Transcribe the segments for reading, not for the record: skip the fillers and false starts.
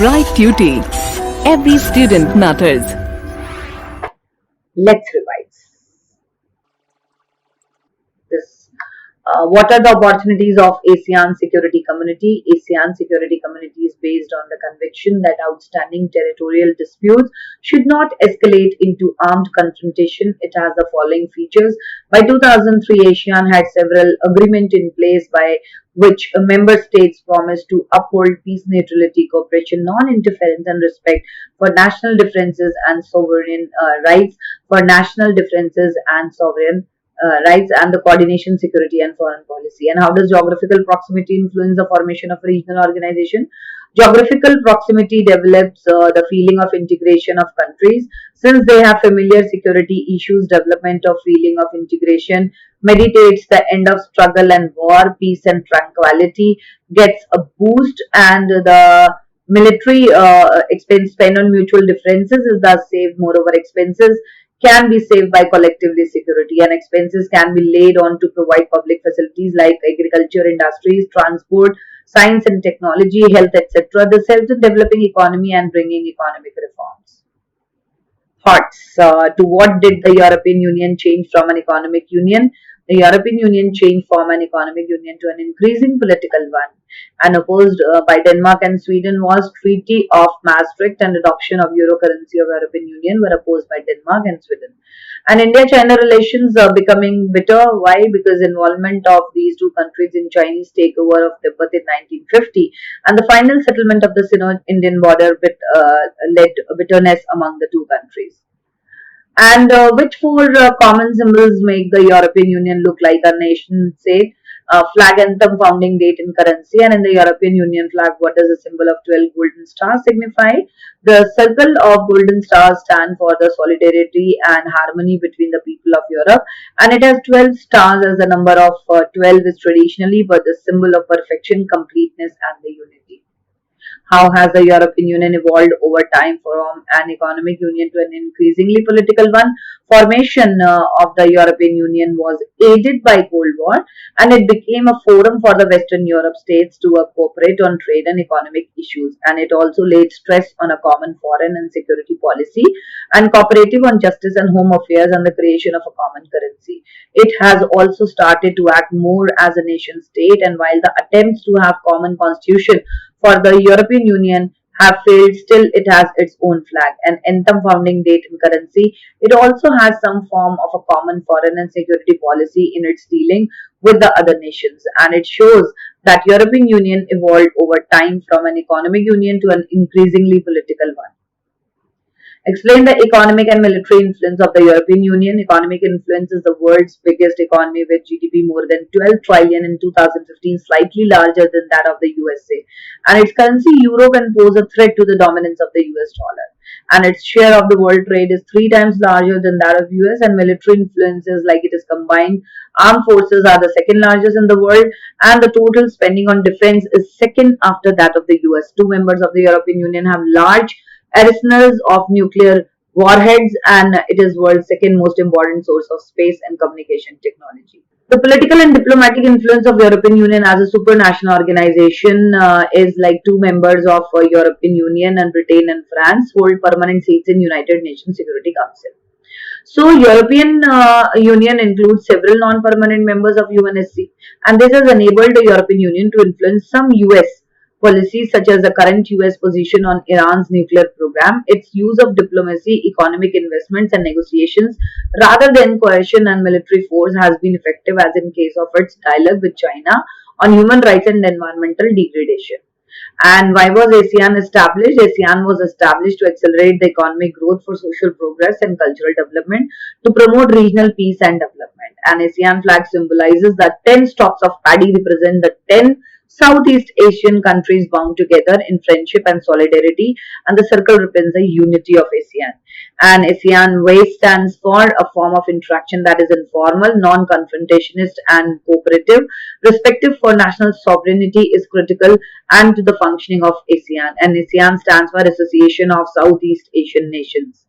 bright future. Every student matters. Let's revise this. What are the opportunities of ASEAN security community? ASEAN security community is based on the conviction that outstanding territorial disputes should not escalate into armed confrontation. It has the following features. By 2003, ASEAN had several agreements in place by which member states promised to uphold peace, neutrality, cooperation, non-interference, and respect for national differences and sovereign rights, for national differences and sovereign rights, and the coordination, security, and foreign policy. And how does geographical proximity influence the formation of a regional organization? Geographical proximity develops the feeling of integration of countries. Since they have familiar security issues, development of feeling of integration meditates the end of struggle and war, peace and tranquility gets a boost, and the military expense spent on mutual differences is thus saved. Moreover, expenses can be saved by collectively security, and expenses can be laid on to provide public facilities like agriculture, industries, transport, science and technology, health, etc. This helps in developing economy and bringing economic reforms. Thoughts. To what did the European Union change from an economic union? The European Union changed from an economic union to an increasing political one, and opposed by Denmark and Sweden was Treaty of Maastricht and adoption of Euro currency of European Union were opposed by Denmark and Sweden. And India-China relations are becoming bitter. Why? Because involvement of these two countries in Chinese takeover of Tibet in 1950 and the final settlement of the Sino-Indian border led to bitterness among the two countries. And which four common symbols make the European Union look like a nation state? Flag, anthem, founding date, and currency. And in the European Union flag, what does the symbol of 12 golden stars signify? The circle of golden stars stand for the solidarity and harmony between the people of Europe, and it has 12 stars as the number of 12 is traditionally but the symbol of perfection, completeness, and the unity. How has the European Union evolved over time from an economic union to an increasingly political one? Formation of the European Union was aided by Cold War, and it became a forum for the Western Europe states to cooperate on trade and economic issues. And it also laid stress on a common foreign and security policy and cooperative on justice and home affairs and the creation of a common currency. It has also started to act more as a nation state, and while the attempts to have common constitution for the European Union have failed, still it has its own flag, an anthem, founding date, and currency. It also has some form of a common foreign and security policy in its dealing with the other nations, and it shows that European Union evolved over time from an economic union to an increasingly political one. Explain the economic and military influence of the European Union. Economic influence is the world's biggest economy with GDP more than 12 trillion in 2015, slightly larger than that of the USA. And its currency, euro, can pose a threat to the dominance of the US dollar. And its share of the world trade is 3 times larger than that of US, and military influences like it is combined armed forces are the second largest in the world, and the total spending on defense is second after that of the US. Two members of the European Union have large arsenals of nuclear warheads, and it is world's second most important source of space and communication technology. The political and diplomatic influence of European Union as a supranational organization is like two members of European Union, and Britain and France hold permanent seats in United Nations Security Council. So European Union includes several non-permanent members of UNSC, and this has enabled the European Union to influence some US policies such as the current US position on Iran's nuclear program, its use of diplomacy, economic investments and negotiations rather than coercion and military force has been effective, as in case of its dialogue with China on human rights and environmental degradation. And why was ASEAN established? ASEAN was established to accelerate the economic growth for social progress and cultural development, to promote regional peace and development. And ASEAN flag symbolizes that 10 stalks of paddy represent the 10 Southeast Asian countries bound together in friendship and solidarity, and the circle represents the unity of ASEAN. And ASEAN way stands for a form of interaction that is informal, non-confrontationist and cooperative. Respective for national sovereignty is critical and to the functioning of ASEAN. And ASEAN stands for Association of Southeast Asian Nations.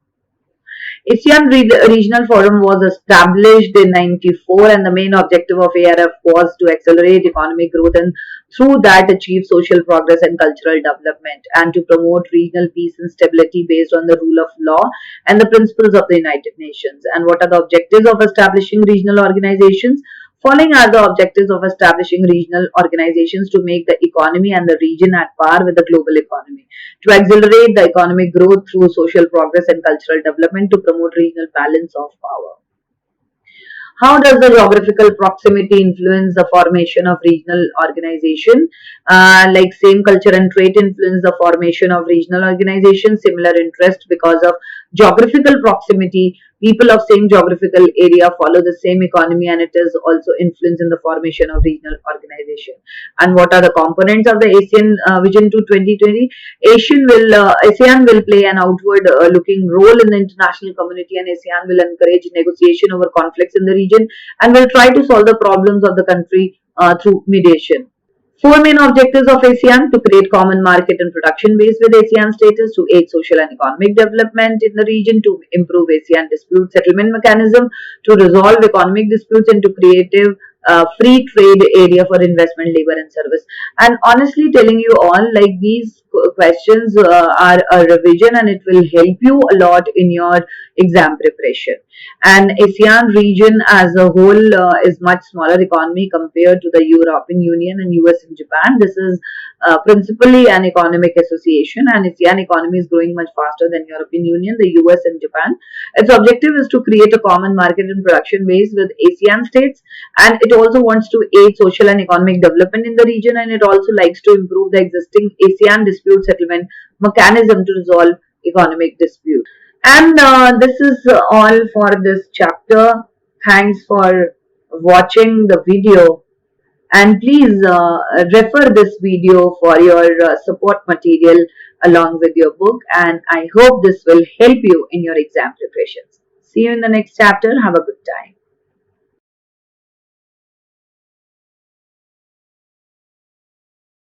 ASEAN Regional Forum was established in 1994, and the main objective of ARF was to accelerate economic growth and through that achieve social progress and cultural development, and to promote regional peace and stability based on the rule of law and the principles of the United Nations. And what are the objectives of establishing regional organizations? Following are the objectives of establishing regional organizations: to make the economy and the region at par with the global economy, to accelerate the economic growth through social progress and cultural development, to promote regional balance of power. How does the geographical proximity influence the formation of regional organization? Like same culture and trait influence the formation of regional organization. Similar interest because of geographical proximity. People of same geographical area follow the same economy, and it is also influence in the formation of regional organization. And what are the components of the ASEAN Vision to 2020? ASEAN will play an outward looking role in the international community, and ASEAN will encourage negotiation over conflicts in the region and will try to solve the problems of the country through mediation. Four main objectives of ASEAN: to create common market and production base with ASEAN status, to aid social and economic development in the region, to improve ASEAN dispute settlement mechanism, to resolve economic disputes, and to creative free trade area for investment, labor, and service. And honestly, telling you all, like these questions are a revision, and it will help you a lot in your exam preparation. And ASEAN region as a whole is much smaller economy compared to the European Union and US and Japan. This is principally an economic association, and ASEAN economy is growing much faster than European Union, the US and Japan. Its objective is to create a common market and production base with ASEAN states, and it also wants to aid social and economic development in the region, and it also likes to improve the existing ASEAN dispute settlement mechanism to resolve economic disputes. And this is all for this chapter. Thanks for watching the video, and please refer this video for your support material along with your book, and I hope this will help you in your exam preparations. See you in the next chapter. Have a good time.